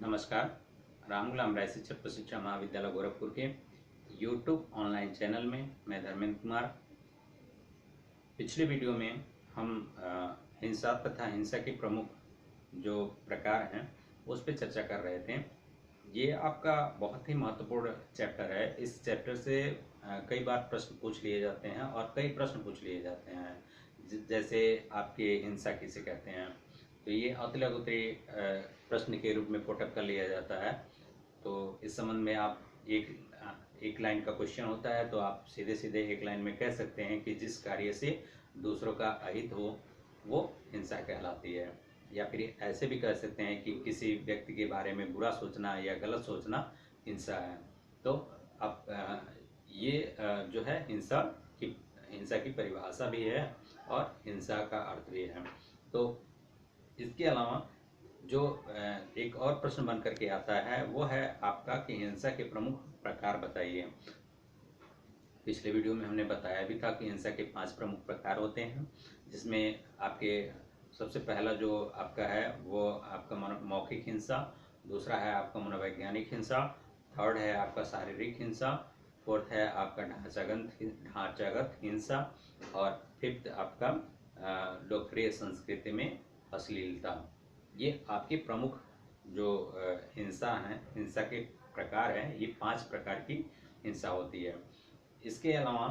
नमस्कार। राम गुलाम राय शिक्षक प्रशिक्षण महाविद्यालय गोरखपुर के यूट्यूब ऑनलाइन चैनल में मैं धर्मेंद्र कुमार। पिछले वीडियो में हम हिंसा तथा हिंसा के प्रमुख जो प्रकार हैं उस पर चर्चा कर रहे थे। ये आपका बहुत ही महत्वपूर्ण चैप्टर है। इस चैप्टर से कई बार प्रश्न पूछ लिए जाते हैं और कई प्रश्न पूछ लिए जाते हैं, जैसे आपके हिंसा किसे कहते हैं। तो ये अतिलघुत्री प्रश्न के रूप में पुटअप कर लिया जाता है। तो इस संबंध में आप एक लाइन का क्वेश्चन होता है तो आप सीधे सीधे एक लाइन में कह सकते हैं कि जिस कार्य से दूसरों का अहित हो वो हिंसा कहलाती है। या फिर ऐसे भी कह सकते हैं कि किसी व्यक्ति के बारे में बुरा सोचना या गलत सोचना हिंसा है। तो अब ये जो है हिंसा की परिभाषा भी है और हिंसा का अर्थ भी है। तो इसके अलावा जो एक और प्रश्न बन करके आता है वो है आपका कि हिंसा के प्रमुख प्रकार बताइए। पिछले वीडियो में हमने बताया भी था कि हिंसा के 5 प्रमुख प्रकार होते हैं, जिसमें आपके सबसे पहला जो आपका है वो आपका मौखिक हिंसा, दूसरा है आपका मनोवैज्ञानिक हिंसा, थर्ड है आपका शारीरिक हिंसा, फोर्थ है आपका ढांचागत हिंसा और फिफ्थ आपका लोकप्रिय संस्कृति में अश्लीलता। ये आपके प्रमुख जो हिंसा के प्रकार हैं, ये 5 प्रकार की हिंसा होती है। इसके अलावा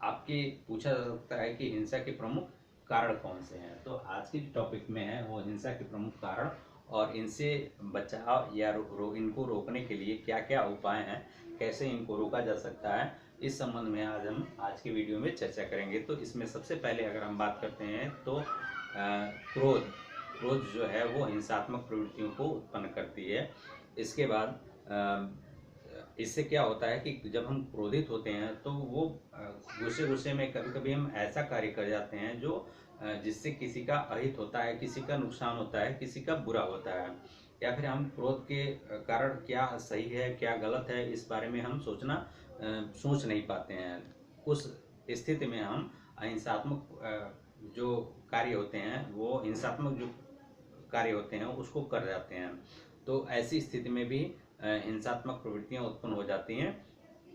आपके पूछा जा सकता है कि हिंसा के प्रमुख कारण कौन से हैं। तो आज के टॉपिक में है वो हिंसा के प्रमुख कारण और इनसे बचाव या इनको रोकने के लिए क्या क्या उपाय हैं, कैसे इनको रोका जा सकता है, इस संबंध में आज के वीडियो में चर्चा करेंगे। तो इसमें सबसे पहले अगर हम बात करते हैं तो क्रोध जो है वो हिंसात्मक प्रवृत्तियों को उत्पन्न करती है। इसके बाद इससे क्या होता है कि जब हम क्रोधित होते हैं तो वो गुस्से में कभी कभी हम ऐसा कार्य कर जाते हैं जो जिससे किसी का अहित होता है, किसी का नुकसान होता है, किसी का बुरा होता है। या फिर हम क्रोध के कारण क्या सही है क्या गलत है इस बारे में हम सोच नहीं पाते हैं। उस स्थिति में हम अहिंसात्मक जो कार्य होते हैं वो हिंसात्मक जो कार्य होते हैं उसको कर जाते हैं। तो ऐसी स्थिति में भी हिंसात्मक प्रवृत्तियां उत्पन्न हो जाती हैं।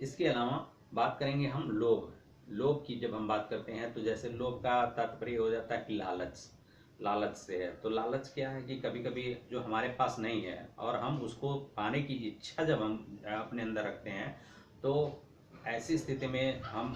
इसके अलावा बात करेंगे हम लोभ की। जब हम बात करते हैं तो जैसे लोभ का तात्पर्य हो जाता है कि लालच से है। तो लालच क्या है कि कभी कभी जो हमारे पास नहीं है और हम उसको पाने की इच्छा जब हम अपने अंदर रखते हैं तो ऐसी स्थिति में हम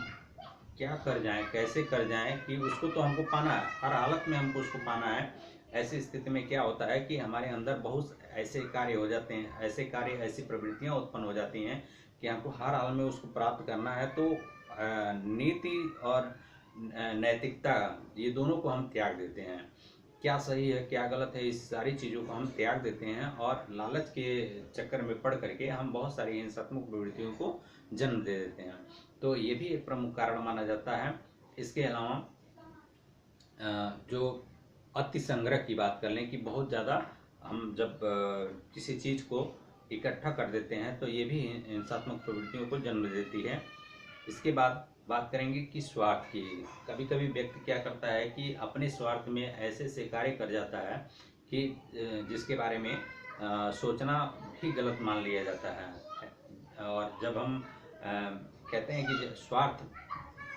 क्या कर जाएं, कैसे कर जाएं कि उसको तो हमको पाना है, हर हालत में हमको उसको पाना है। ऐसी स्थिति में क्या होता है कि हमारे अंदर बहुत ऐसे कार्य हो जाते हैं, ऐसी प्रवृत्तियां उत्पन्न हो जाती हैं कि हमको हर हाल में उसको प्राप्त करना है। तो नीति और नैतिकता ये दोनों को हम त्याग देते हैं। क्या सही है क्या गलत है इस सारी चीज़ों को हम त्याग देते हैं और लालच के चक्कर में पड़ करके हम बहुत सारी हिंसात्मक प्रवृत्तियों को जन्म दे देते हैं। तो ये भी एक प्रमुख कारण माना जाता है। इसके अलावा जो अति संग्रह की बात कर लें कि बहुत ज़्यादा हम जब किसी चीज़ को इकट्ठा कर देते हैं तो ये भी हिंसात्मक प्रवृत्तियों को जन्म देती है। इसके बाद बात करेंगे कि स्वार्थ की। कभी कभी व्यक्ति क्या करता है कि अपने स्वार्थ में ऐसे कार्य कर जाता है कि जिसके बारे में सोचना भी गलत मान लिया जाता है। और जब हम कहते हैं कि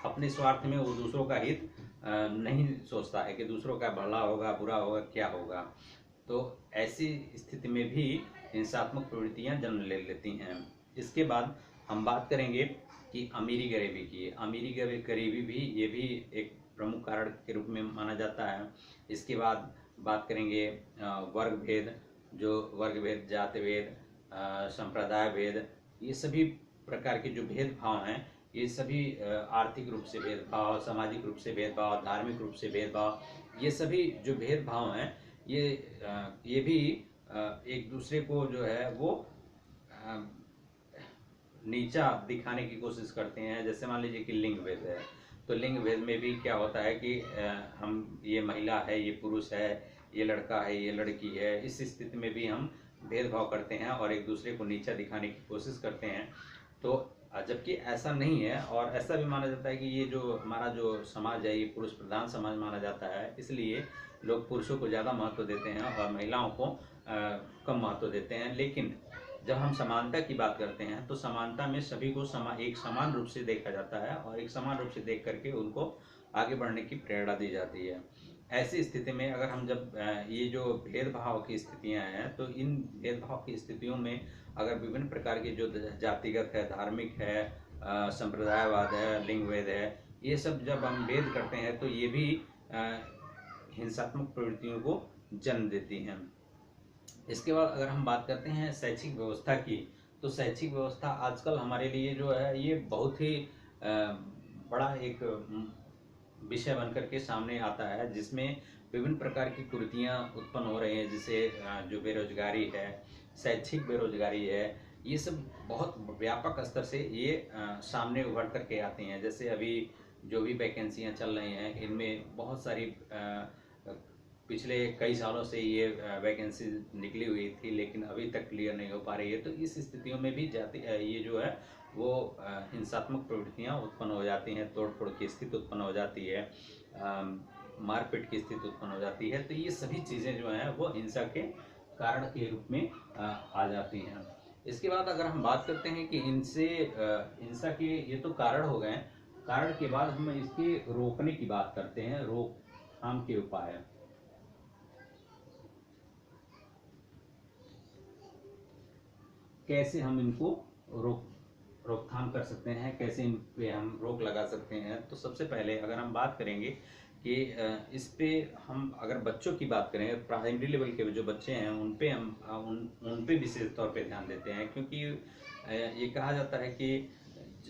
अपने स्वार्थ में वो दूसरों का हित नहीं सोचता है कि दूसरों का भला होगा बुरा होगा क्या होगा। तो ऐसी स्थिति में भी हिंसात्मक प्रवृत्तियां जन्म ले लेती हैं। इसके बाद हम बात करेंगे कि अमीरी गरीबी की। अमीरी गरीबी भी ये भी एक प्रमुख कारण के रूप में माना जाता है। इसके बाद बात करेंगे वर्ग भेद, जाति भेद, संप्रदाय भेद, ये सभी प्रकार के जो भेदभाव हैं, ये सभी आर्थिक रूप से भेदभाव, सामाजिक रूप से भेदभाव, धार्मिक रूप से भेदभाव, ये सभी जो भेदभाव हैं ये भी एक दूसरे को जो है वो नीचा दिखाने की कोशिश करते हैं। जैसे मान लीजिए कि लिंग भेद है, तो लिंग भेद में भी क्या होता है कि ये महिला है, ये पुरुष है, ये लड़का है, ये लड़की है, इस स्थिति में भी हम भेदभाव करते हैं और एक दूसरे को नीचा दिखाने की कोशिश करते हैं। तो जबकि ऐसा नहीं है और ऐसा भी माना जाता है कि ये जो हमारा जो समाज है ये पुरुष प्रधान समाज माना जाता है, इसलिए लोग पुरुषों को ज़्यादा महत्व देते हैं और महिलाओं को कम महत्व देते हैं। लेकिन जब हम समानता की बात करते हैं तो समानता में सभी को एक समान रूप से देखा जाता है और एक समान रूप से देख करके उनको आगे बढ़ने की प्रेरणा दी जाती है। ऐसी स्थिति में अगर हम जब ये जो भेदभाव की स्थितियां हैं तो इन भेदभाव की स्थितियों में अगर विभिन्न प्रकार की जो जातिगत है, धार्मिक है, संप्रदायवाद है, लिंग भेद है, ये सब जब हम भेद करते हैं तो ये भी हिंसात्मक प्रवृत्तियों को जन्म देती हैं। इसके बाद अगर हम बात करते हैं शैक्षिक व्यवस्था की, तो शैक्षिक व्यवस्था आजकल हमारे लिए जो है ये बहुत ही बड़ा एक विषय बनकर के सामने आता है, जिसमें विभिन्न प्रकार की कुरीतियाँ उत्पन्न हो रही हैं। जैसे जो बेरोजगारी है, शैक्षिक बेरोजगारी है, ये सब बहुत व्यापक स्तर से ये सामने उभर करके आती हैं। जैसे अभी जो भी वैकेंसियाँ चल रही हैं इनमें बहुत सारी पिछले कई सालों से ये वैकेंसी निकली हुई थी लेकिन अभी तक क्लियर नहीं हो पा रही है। तो इस स्थितियों में भी ये जो है वो हिंसात्मक प्रवृत्तियाँ उत्पन्न हो जाती हैं, तोड़फोड़ की स्थिति उत्पन्न हो जाती है, मारपीट की स्थिति उत्पन्न हो जाती है। तो ये सभी चीज़ें जो हैं वो हिंसा के कारण के रूप में आ जाती हैं। इसके बाद अगर हम बात करते हैं कि इनसे हिंसा के ये तो कारण हो गए, कारण के बाद हम इसके रोकने की बात करते हैं, रोकथाम के उपाय। कैसे हम इनको रोकथाम कर सकते हैं, कैसे इन पे हम रोक लगा सकते हैं। तो सबसे पहले अगर हम बात करेंगे कि इस पे हम अगर बच्चों की बात करें, प्राइमरी लेवल के जो बच्चे हैं उन पे हम उन पे विशेष तौर पे ध्यान देते हैं, क्योंकि ये कहा जाता है कि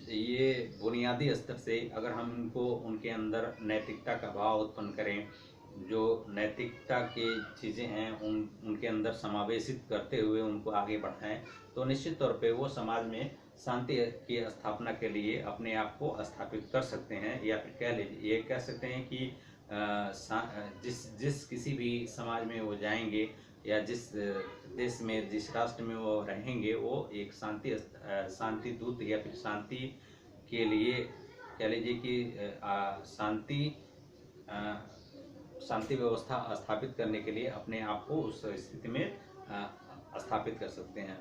ये बुनियादी स्तर से अगर हम इनको उनके अंदर नैतिकता का भाव उत्पन्न करें, जो नैतिकता की चीज़ें हैं उनके अंदर समावेशित करते हुए उनको आगे बढ़ाएं, तो निश्चित तौर पे वो समाज में शांति की स्थापना के लिए अपने आप को स्थापित कर सकते हैं। या फिर ये कह सकते हैं कि जिस किसी भी समाज में वो जाएंगे या जिस देश में, जिस राष्ट्र में वो रहेंगे, वो एक शांति दूत या फिर शांति के लिए कह लीजिए कि शांति व्यवस्था स्थापित करने के लिए अपने आप को उस स्थिति में स्थापित कर सकते हैं।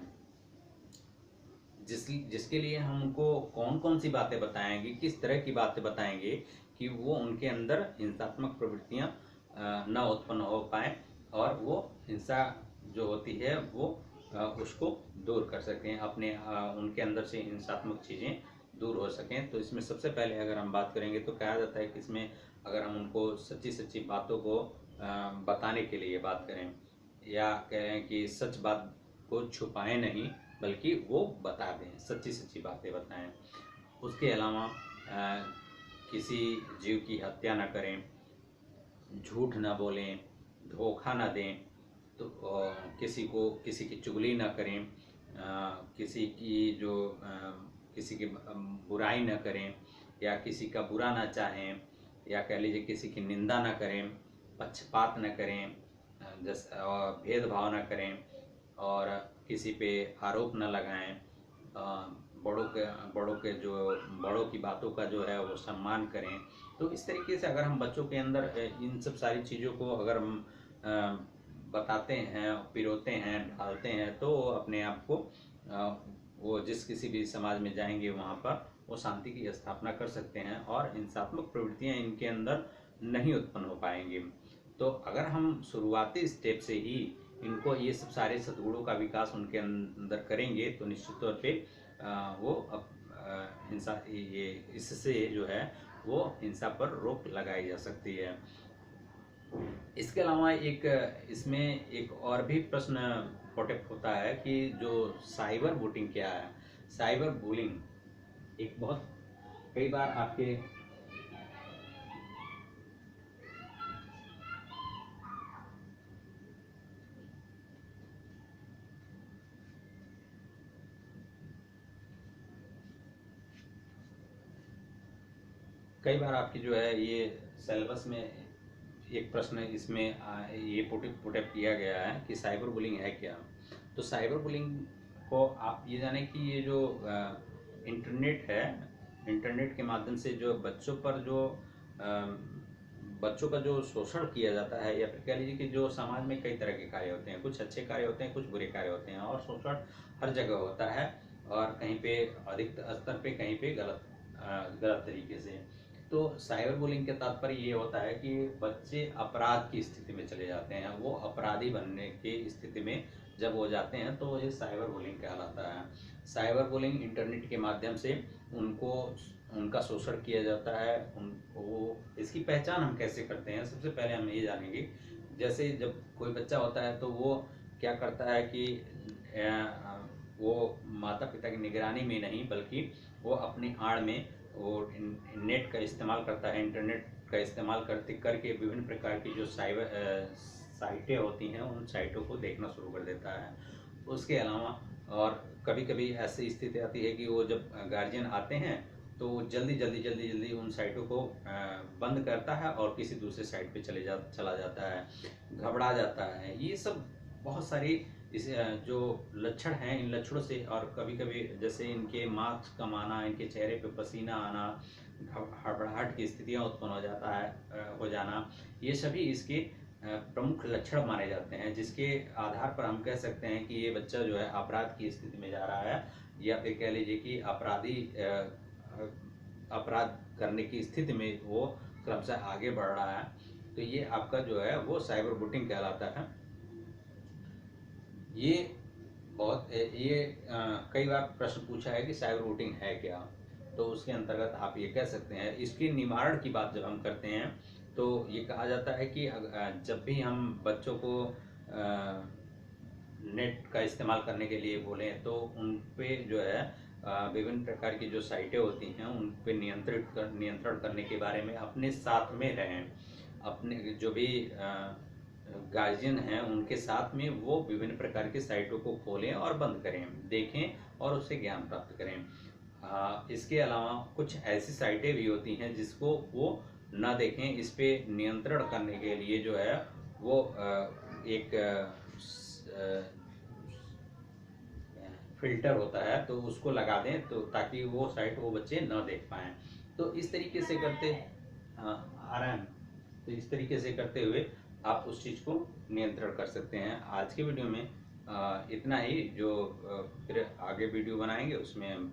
जिसके लिए हम उनको कौन कौन सी बातें बताएंगे, किस तरह की बातें बताएंगे कि वो उनके अंदर हिंसात्मक प्रवृत्तियां न उत्पन्न हो पाए और वो हिंसा जो होती है वो उसको दूर कर सकें, अपने उनके अंदर से हिंसात्मक चीज़ें दूर हो सकें। तो इसमें सबसे पहले अगर हम बात करेंगे तो कहा जाता है कि इसमें अगर हम उनको सच्ची सच्ची बातों को बताने के लिए बात करें, या कहें कि सच बात को छुपाएं नहीं बल्कि वो बता दें, सच्ची सच्ची बातें बताएं। उसके अलावा किसी जीव की हत्या ना करें, झूठ ना बोलें, धोखा ना दें, तो किसी की चुगली ना करें, किसी की बुराई ना करें, या किसी का बुरा ना चाहें, या कह लीजिए किसी की निंदा ना करें, पक्षपात न करें, भेदभाव न करें और किसी पे आरोप न लगाएं, बड़ों की बातों का जो है वो सम्मान करें। तो इस तरीके से अगर हम बच्चों के अंदर इन सब सारी चीज़ों को अगर हम बताते हैं, पिरोते हैं, ढालते हैं, तो अपने आप को वो जिस किसी भी समाज में जाएंगे वहाँ पर वो शांति की स्थापना कर सकते हैं और हिंसात्मक प्रवृत्तियाँ इनके अंदर नहीं उत्पन्न हो पाएंगी। तो अगर हम शुरुआती स्टेप से ही इनको ये सब सारे सद्गुणों का विकास उनके अंदर करेंगे तो निश्चित तौर पे वो हिंसा इससे जो है वो हिंसा पर रोक लगाई जा सकती है। इसके अलावा इसमें एक और भी प्रश्न पोटेप होता है कि जो साइबर बुलिंग क्या है। साइबर बुलिंग एक बहुत कई बार आपके आपकी जो है ये सिलेबस में एक प्रश्न इसमें ये पुटअप किया गया है कि साइबर बुलिंग है क्या। तो साइबर बुलिंग को आप ये जाने कि ये जो इंटरनेट है, इंटरनेट के माध्यम से जो बच्चों पर जो बच्चों का जो शोषण किया जाता है, या फिर कह लीजिए कि जो समाज में कई तरह के कार्य होते हैं, कुछ अच्छे कार्य होते हैं, कुछ बुरे कार्य होते हैं, और शोषण हर जगह होता है, और कहीं पे अधिक स्तर पे, कहीं पे गलत तरीके से। तो साइबर बुलिंग के तात्पर्य ये होता है कि बच्चे अपराध की स्थिति में चले जाते हैं, वो अपराधी बनने की स्थिति में जब हो जाते हैं तो ये साइबर बुलिंग कहलाता है। साइबर बुलिंग इंटरनेट के माध्यम से उनको उनका शोषण किया जाता है। उनको इसकी पहचान हम कैसे करते हैं, सबसे पहले हम ये जानेंगे। जैसे जब कोई बच्चा होता है तो वो क्या करता है कि वो माता पिता की निगरानी में नहीं, बल्कि वो अपनी आड़ में वो नेट का इस्तेमाल करता है, इंटरनेट का इस्तेमाल करके विभिन्न प्रकार की जो साइटें होती हैं, उन साइटों को देखना शुरू कर देता है। उसके अलावा और कभी कभी ऐसी स्थिति आती है कि वो जब गार्जियन आते हैं तो वो जल्दी उन साइटों को बंद करता है और किसी दूसरे साइट पे चला जाता है, घबरा जाता है। ये सब बहुत सारी इस जो लक्षण हैं, इन लक्षणों से, और कभी कभी जैसे इनके मार्क्स कम आना, इनके चेहरे पे पसीना आना, हड़बड़ाहट की स्थितियाँ उत्पन्न हो जाना, ये सभी इसके प्रमुख लक्षण माने जाते हैं, जिसके आधार पर हम कह सकते हैं कि ये बच्चा जो है अपराध की स्थिति में जा रहा है, या फिर कह लीजिए कि अपराध करने की स्थिति में वो क्रमशः आगे बढ़ रहा है। तो ये आपका जो है वो साइबर बुलिंग कहलाता है। ये कई बार प्रश्न पूछा है कि साइबर बुलिंग है क्या, तो उसके अंतर्गत आप ये कह सकते हैं। इसके निवारण की बात जब हम करते हैं तो ये कहा जाता है कि जब भी हम बच्चों को नेट का इस्तेमाल करने के लिए बोलें तो उन पे जो है विभिन्न प्रकार की जो साइटें होती हैं उन पे नियंत्रण करने के बारे में अपने साथ में रहें। अपने जो भी गार्जियन हैं उनके साथ में वो विभिन्न प्रकार की साइटों को खोलें और बंद करें, देखें और उससे ज्ञान प्राप्त करें। इसके अलावा कुछ ऐसी साइटें भी होती हैं जिसको वो ना देखें। इस पे नियंत्रण करने के लिए जो है वो एक फिल्टर होता है, तो उसको लगा दें तो ताकि वो साइट वो बच्चे न देख पाएँ। तो इस तरीके से करते आ रहे हैं, तो इस तरीके से करते हुए आप उस चीज़ को नियंत्रण कर सकते हैं। आज के वीडियो में इतना ही। जो फिर आगे वीडियो बनाएंगे उसमें